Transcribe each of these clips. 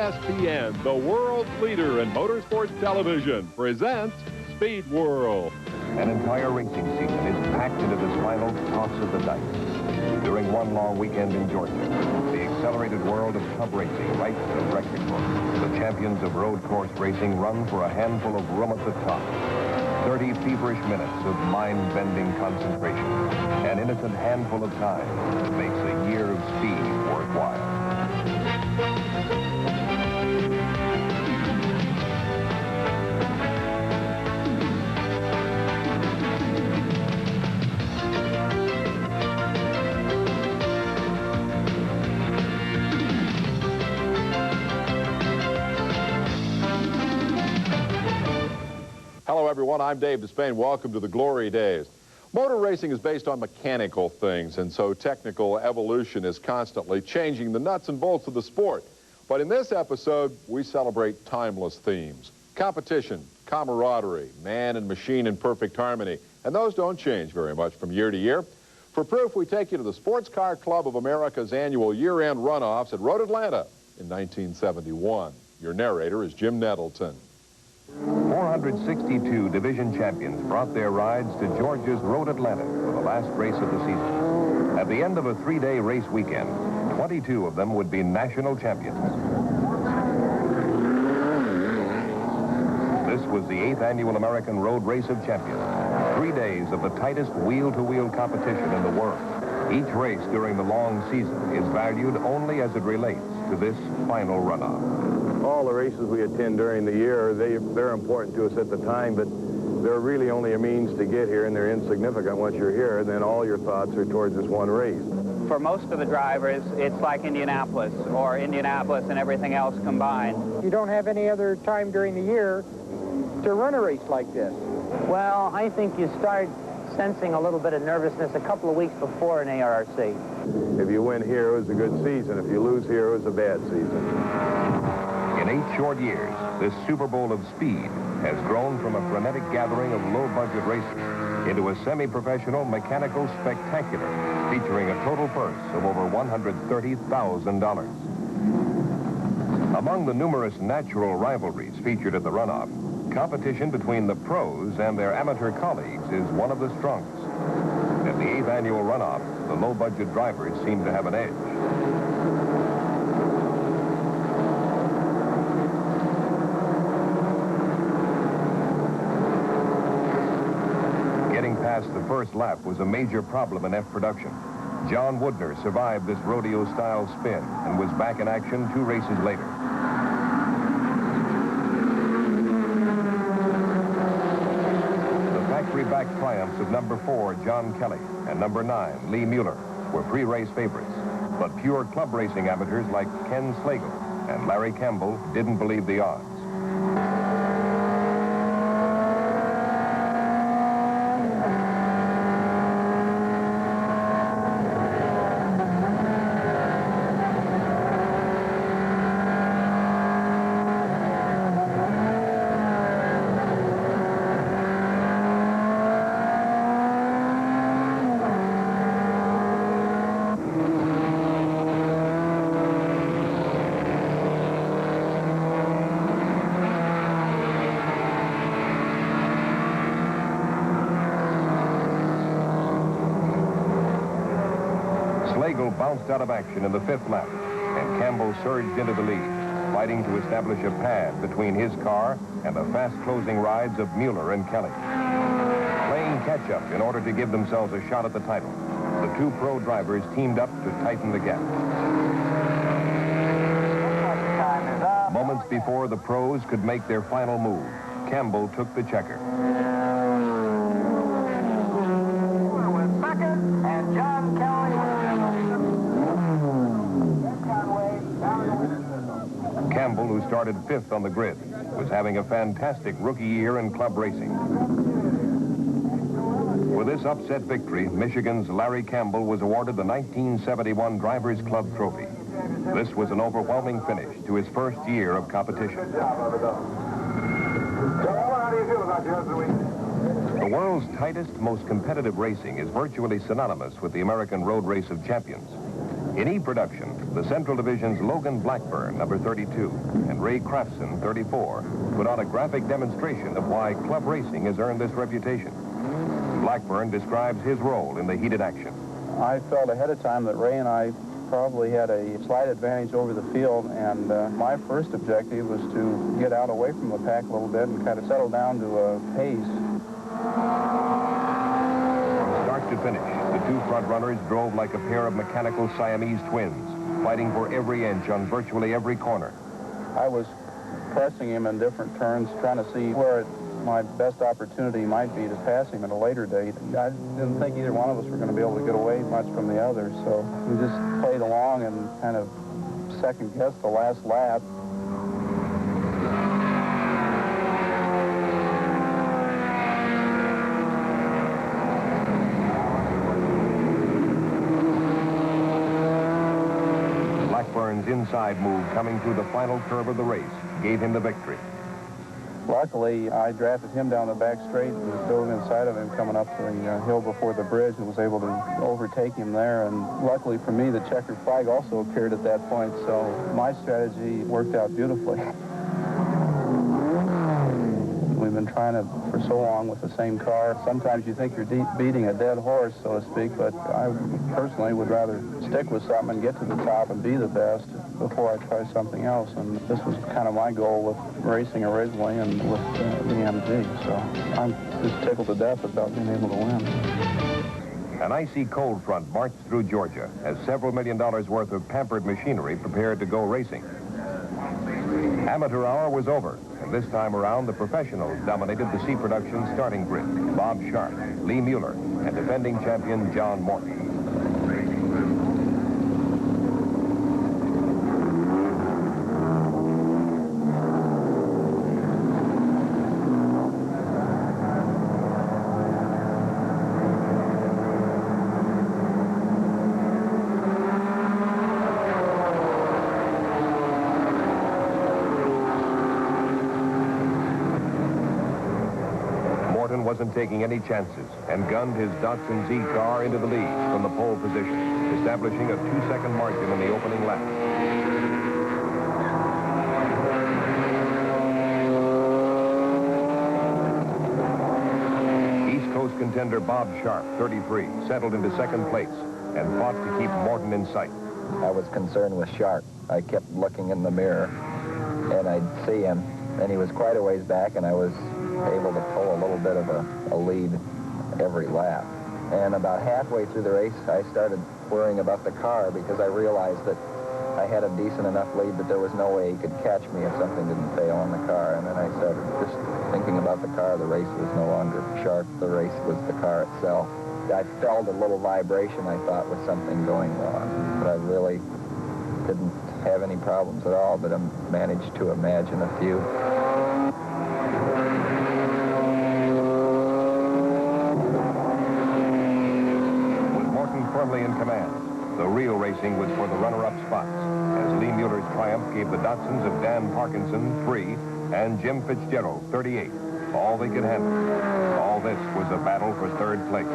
ESPN, the world's leader in motorsports television, presents Speed World. An entire racing season is packed into this final toss of the dice. During one long weekend in Georgia, the accelerated world of club racing writes the record book. The champions of road course racing run for a handful of room at the top. 30 feverish minutes of mind-bending concentration. An innocent handful of time that makes a year of speed worthwhile. Hello, everyone. I'm Dave Despain. Welcome to the Glory Days. Motor racing is based on mechanical things, and so technical evolution is constantly changing the nuts and bolts of the sport. But in this episode, we celebrate timeless themes. Competition, camaraderie, man and machine in perfect harmony, and those don't change very much from year to year. For proof, we take you to the Sports Car Club of America's annual year-end runoffs at Road Atlanta in 1971. Your narrator is Jim Nettleton. 462 division champions brought their rides to Georgia's Road Atlanta for the last race of the season. At the end of a three-day race weekend, 22 of them would be national champions. This was the 8th annual American Road Race of Champions. 3 days of the tightest wheel-to-wheel competition in the world. Each race during the long season is valued only as it relates to this final runoff. All the races we attend during the year, they're important to us at the time, but they're really only a means to get here, and they're insignificant once you're here, and then all your thoughts are towards this one race. For most of the drivers, it's like Indianapolis, or Indianapolis and everything else combined. You don't have any other time during the year to run a race like this. Well, I think you start sensing a little bit of nervousness a couple of weeks before an ARRC. If you win here, it was a good season. If you lose here, it was a bad season. In 8 short years, this Super Bowl of speed has grown from a frenetic gathering of low-budget racers into a semi-professional mechanical spectacular featuring a total purse of over $130,000. Among the numerous natural rivalries featured at the runoff, competition between the pros and their amateur colleagues is one of the strongest. At the 8th annual runoff, the low-budget drivers seem to have an edge. Past the first lap was a major problem in F production. John Woodner survived this rodeo-style spin and was back in action 2 races later. The factory-back triumphs of number 4, John Kelly, and number 9, Lee Mueller, were pre-race favorites. But pure club racing amateurs like Ken Slagle and Larry Campbell didn't believe the odds. Slagle bounced out of action in the 5th lap, and Campbell surged into the lead, fighting to establish a pad between his car and the fast-closing rides of Mueller and Kelly. Playing catch-up in order to give themselves a shot at the title, the 2 pro drivers teamed up to tighten the gap. Moments before the pros could make their final move, Campbell took the checker. Second, and John Kelly Campbell, who started 5th on the grid, was having a fantastic rookie year in club racing. With this upset victory, Michigan's Larry Campbell was awarded the 1971 Drivers Club Trophy. This was an overwhelming finish to his first year of competition. The world's tightest, most competitive racing is virtually synonymous with the American Road Race of Champions. In E-production, the Central Division's Logan Blackburn, number 32, and Ray Crafson, 34, put on a graphic demonstration of why club racing has earned this reputation. Blackburn describes his role in the heated action. I felt ahead of time that Ray and I probably had a slight advantage over the field, and my first objective was to get out away from the pack a little bit and kind of settle down to a pace. From start to finish, the two front runners drove like a pair of mechanical Siamese twins, fighting for every inch on virtually every corner. I was pressing him in different turns, trying to see where my best opportunity might be to pass him at a later date. I didn't think either one of us were going to be able to get away much from the other, so we just played along and kind of second-guessed the last lap. Blackburn's inside move coming through the final curve of the race gave him the victory. Luckily, I drafted him down the back straight and dove inside of him coming up the hill before the bridge and was able to overtake him there. And luckily for me, the checkered flag also appeared at that point, so my strategy worked out beautifully. We've been trying to for so long with the same car. Sometimes you think you're beating a dead horse, so to speak, but I personally would rather stick with something and get to the top and be the best before I try something else. And this was kind of my goal with racing originally and with the MG. So I'm just tickled to death about being able to win. An icy cold front marched through Georgia as several $1 million worth of pampered machinery prepared to go racing. Amateur hour was over, and this time around the professionals dominated the C Production starting grid. Bob Sharp, Lee Mueller, and defending champion John Morton. Wasn't taking any chances and gunned his Datsun Z car into the lead from the pole position, establishing a 2-second margin in the opening lap. East Coast contender Bob Sharp, 33, settled into second place and fought to keep Morton in sight. I was concerned with Sharp. I kept looking in the mirror, and I'd see him, and he was quite a ways back, and I was able to pull a little bit of a lead every lap. And about halfway through the race, I started worrying about the car because I realized that I had a decent enough lead that there was no way he could catch me if something didn't fail on the car. And then I started just thinking about the car. The race was no longer Sharp. The race was the car itself. I felt a little vibration, I thought, with something going wrong. But I really didn't have any problems at all, but I managed to imagine a few. Firmly in command. The real racing was for the runner-up spots, as Lee Mueller's triumph gave the Datsuns of Dan Parkinson, 3, and Jim Fitzgerald, 38, all they could handle. All this was a battle for third place.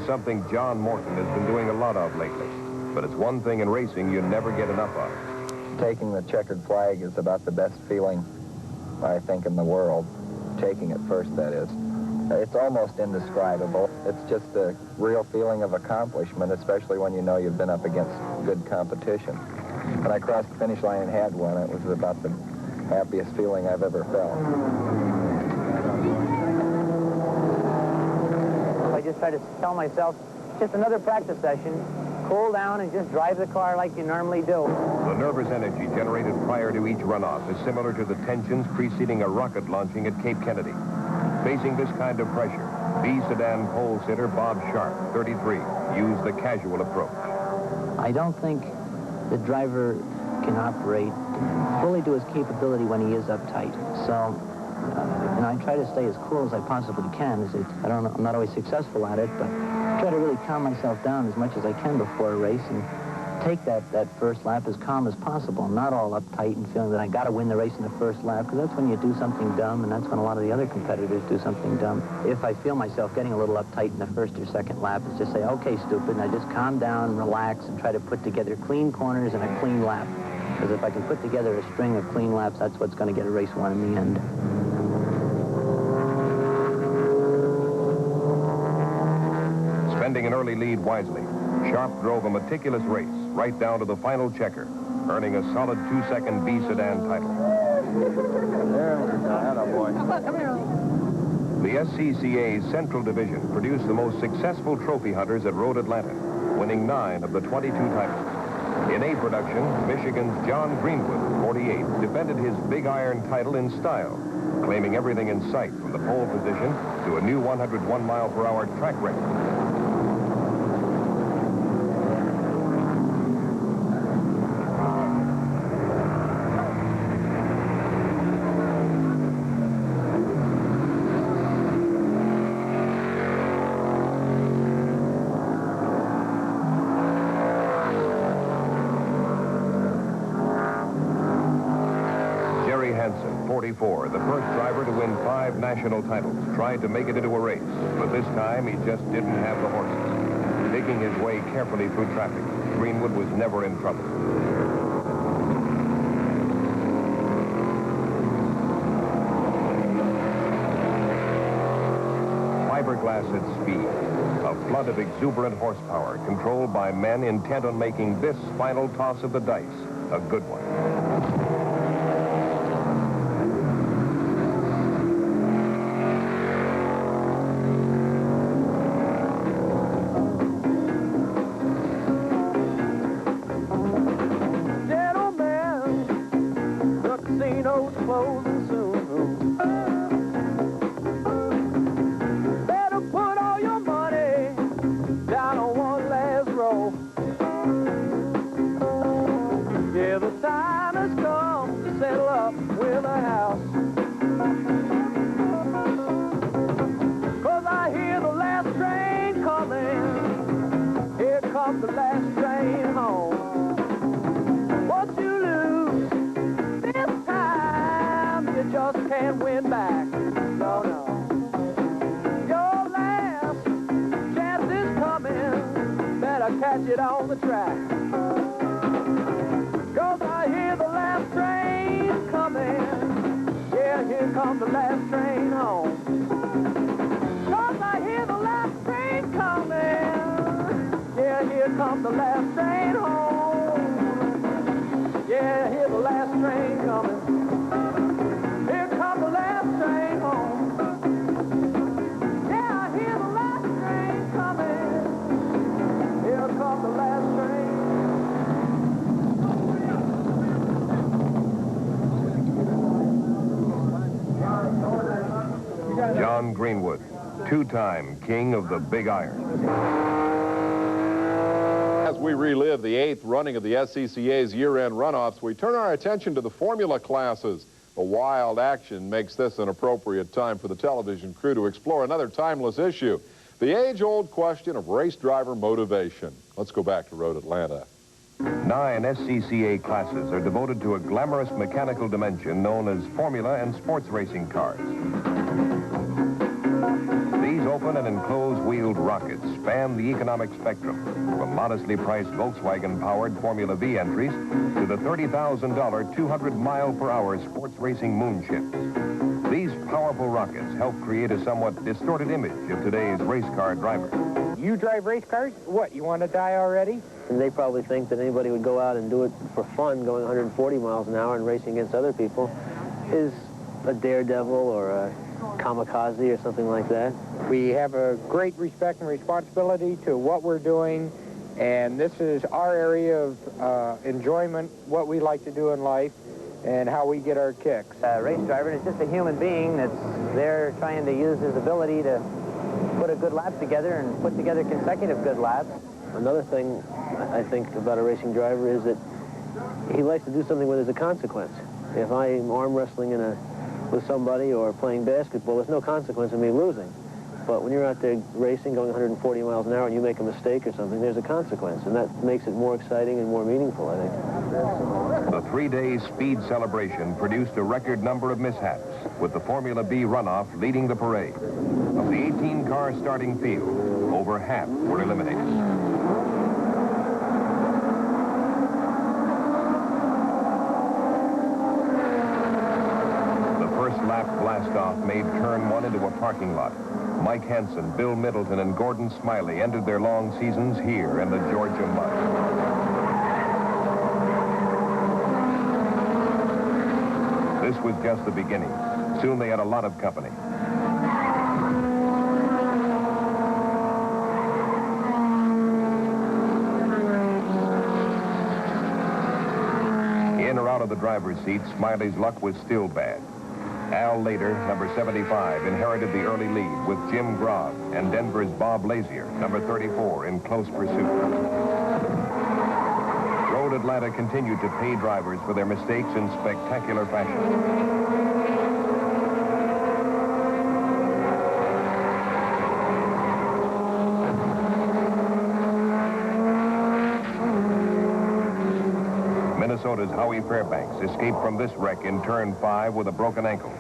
Something John Morton has been doing a lot of lately. But it's one thing in racing you never get enough of. Taking the checkered flag is about the best feeling, I think, in the world. Taking it first, that is. It's almost indescribable. It's just a real feeling of accomplishment, especially when you know you've been up against good competition. When I crossed the finish line and had one, it was about the happiest feeling I've ever felt. I just try to tell myself, just another practice session, cool down and just drive the car like you normally do. The nervous energy generated prior to each runoff is similar to the tensions preceding a rocket launching at Cape Kennedy. Facing this kind of pressure, B sedan pole sitter Bob Sharp, 33, used the casual approach. I don't think the driver can operate fully to his capability when he is uptight. So I try to stay as cool as I possibly can. I'm not always successful at it, but I try to really calm myself down as much as I can before a race and take that first lap as calm as possible. I'm not all uptight and feeling that I got to win the race in the first lap, because that's when you do something dumb, and that's when a lot of the other competitors do something dumb. If I feel myself getting a little uptight in the first or second lap, it's just say, okay, stupid, and I just calm down, relax, and try to put together clean corners and a clean lap. Because if I can put together a string of clean laps, that's what's going to get a race won in the end. Spending an early lead wisely, Sharp drove a meticulous race right down to the final checker, earning a solid 2-second B sedan title. The SCCA's Central Division produced the most successful trophy hunters at Road Atlanta, winning 9 of the 22 titles. In A production, Michigan's John Greenwood, 48, defended his Big Iron title in style, claiming everything in sight from the pole position to a new 101-mile-per-hour track record. Hansen, 44, the first driver to win 5 national titles, tried to make it into a race, but this time he just didn't have the horses. Making his way carefully through traffic, Greenwood was never in trouble. Fiberglass at speed, a flood of exuberant horsepower controlled by men intent on making this final toss of the dice a good one. The last train home. What you lose this time, you just can't win back. No, no. Your last chance is coming. Better catch it on the track. 'Cause I hear the last train coming. Yeah, here comes the last train home. 'Cause I hear the last train coming. Yeah, here comes the last train home. Yeah, hear the last train coming. Here comes the last train home. Yeah, I hear the last train coming. Here comes the last train. John Greenwood, 2-time king of the Big Iron. As we relive the 8th running of the SCCA's year-end runoffs, we turn our attention to the formula classes. The wild action makes this an appropriate time for the television crew to explore another timeless issue, the age-old question of race driver motivation. Let's go back to Road Atlanta. 9 SCCA classes are devoted to a glamorous mechanical dimension known as formula and sports racing cars. These open and enclosed-wheeled rockets span the economic spectrum, from modestly priced Volkswagen-powered Formula V entries to the $30,000 200-mile-per-hour sports racing moonships. These powerful rockets help create a somewhat distorted image of today's race car driver. You drive race cars? What, you want to die already? And they probably think that anybody would go out and do it for fun, going 140 miles an hour and racing against other people, is a daredevil or a kamikaze or something like that. We have a great respect and responsibility to what we're doing, and this is our area of enjoyment, what we like to do in life, and how we get our kicks. A race driver is just a human being that's there trying to use his ability to put a good lap together and put together consecutive good laps. Another thing I think about a racing driver is that he likes to do something where there's a consequence. If I'm arm wrestling in a with somebody or playing basketball, there's no consequence in me losing. But when you're out there racing, going 140 miles an hour, and you make a mistake or something, there's a consequence, and that makes it more exciting and more meaningful, I think. The three-day speed celebration produced a record number of mishaps, with the Formula B runoff leading the parade. Of the 18-car starting field, over half were eliminated. The first lap blast-off made turn one into a parking lot. Mike Hansen, Bill Middleton, and Gordon Smiley ended their long seasons here in the Georgia mud. This was just the beginning. Soon they had a lot of company. In or out of the driver's seat, Smiley's luck was still bad. Al Lader, number 75, inherited the early lead with Jim Grog and Denver's Bob Lazier, number 34, in close pursuit. Road Atlanta continued to pay drivers for their mistakes in spectacular fashion. Minnesota's Howie Fairbanks escaped from this wreck in turn 5 with a broken ankle.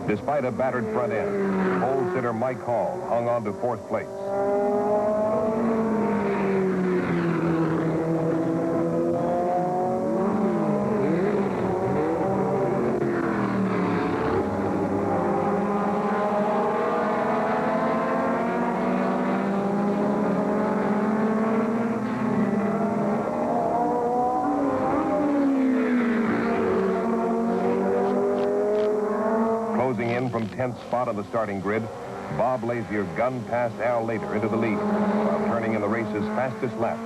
Despite a battered front end, pole sitter Mike Hall hung on to 4th place. Closing in from 10th spot on the starting grid, Bob Lazier gunned past Al Lader into the lead, while turning in the race's fastest lap,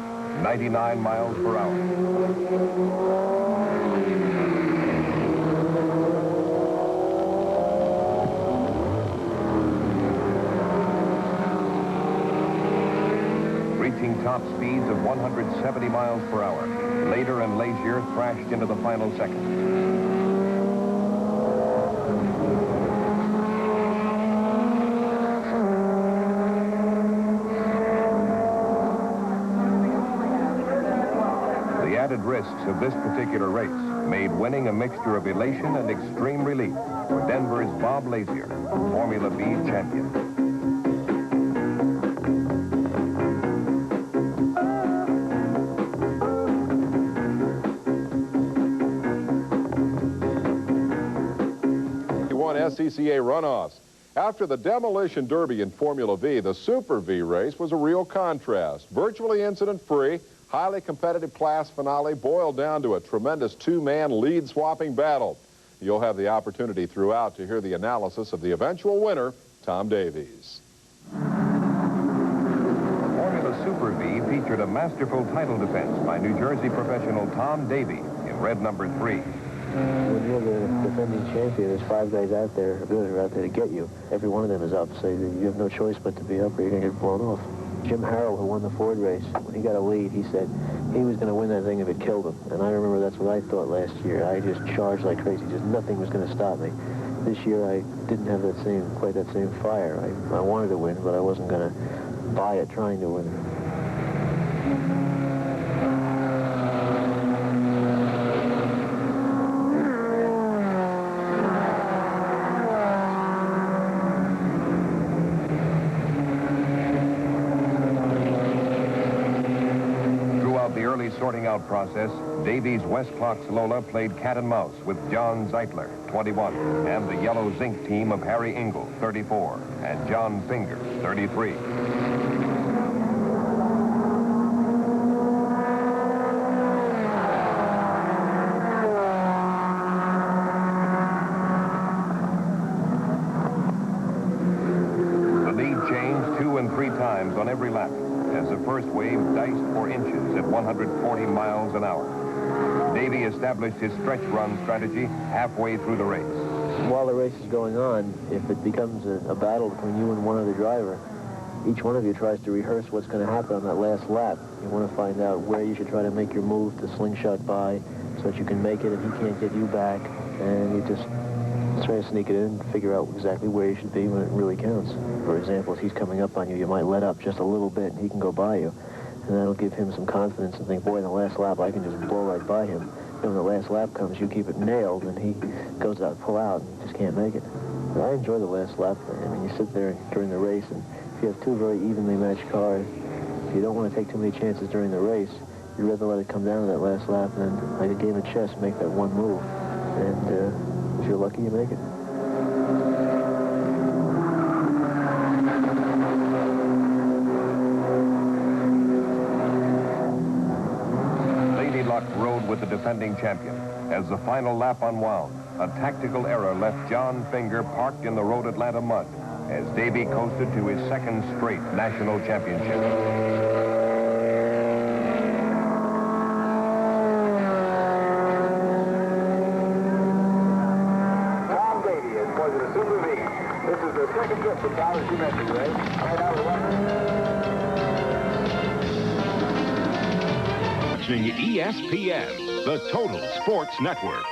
99 miles per hour. Reaching top speeds of 170 miles per hour, Lader and Lazier thrashed into the final seconds. The added risks of this particular race made winning a mixture of elation and extreme relief for Denver's Bob Lazier, Formula B champion. He won SCCA runoffs. After the Demolition Derby in Formula V, the Super V race was a real contrast. Virtually incident-free, highly competitive class finale boiled down to a tremendous two-man lead-swapping battle. You'll have the opportunity throughout to hear the analysis of the eventual winner, Tom Davies. Formula Super V featured a masterful title defense by New Jersey professional Tom Davies in red number 3. When you're the defending champion, there's 5 guys out there who are out there to get you. Every one of them is up, so you have no choice but to be up or you're going to get blown off. Jim Harrell, who won the Ford race, when he got a lead, he said he was going to win that thing if it killed him. And I remember that's what I thought last year. I just charged like crazy. Just nothing was going to stop me. This year, I didn't have quite that same fire. I wanted to win, but I wasn't going to buy it trying to win. Sorting out process, Davies' Westclox Lola played cat and mouse with John Zeitler, 21, and the yellow zinc team of Harry Engel, 34, and John Finger, 33. The lead changed 2 and 3 times on every lap, as the first wave diced for inches at 140 miles an hour. Davey established his stretch run strategy halfway through the race. While the race is going on, if it becomes a battle between you and one other driver, each one of you tries to rehearse what's going to happen on that last lap. You want to find out where you should try to make your move to slingshot by so that you can make it and he can't get you back. And you just try to sneak it in and figure out exactly where you should be when it really counts. For example, if he's coming up on you, you might let up just a little bit and he can go by you. And that'll give him some confidence and think, boy, in the last lap, I can just blow right by him. Then when the last lap comes, you keep it nailed, and he goes out, pull out, and you just can't make it. But I enjoy the last lap. I mean, you sit there during the race, and if you have two very evenly matched cars, if you don't want to take too many chances during the race, you'd rather let it come down to that last lap and then, like a game of chess, make that one move. And if you're lucky, you make it. Rode with the defending champion. As the final lap unwound, a tactical error left John Finger parked in the Road Atlanta mud as Davey coasted to his second straight national championship. Tom Davey is for the Super V. This is the second trip for Tom, as you mentioned, Ray. Right now we're watching ESPN, the Total Sports Network.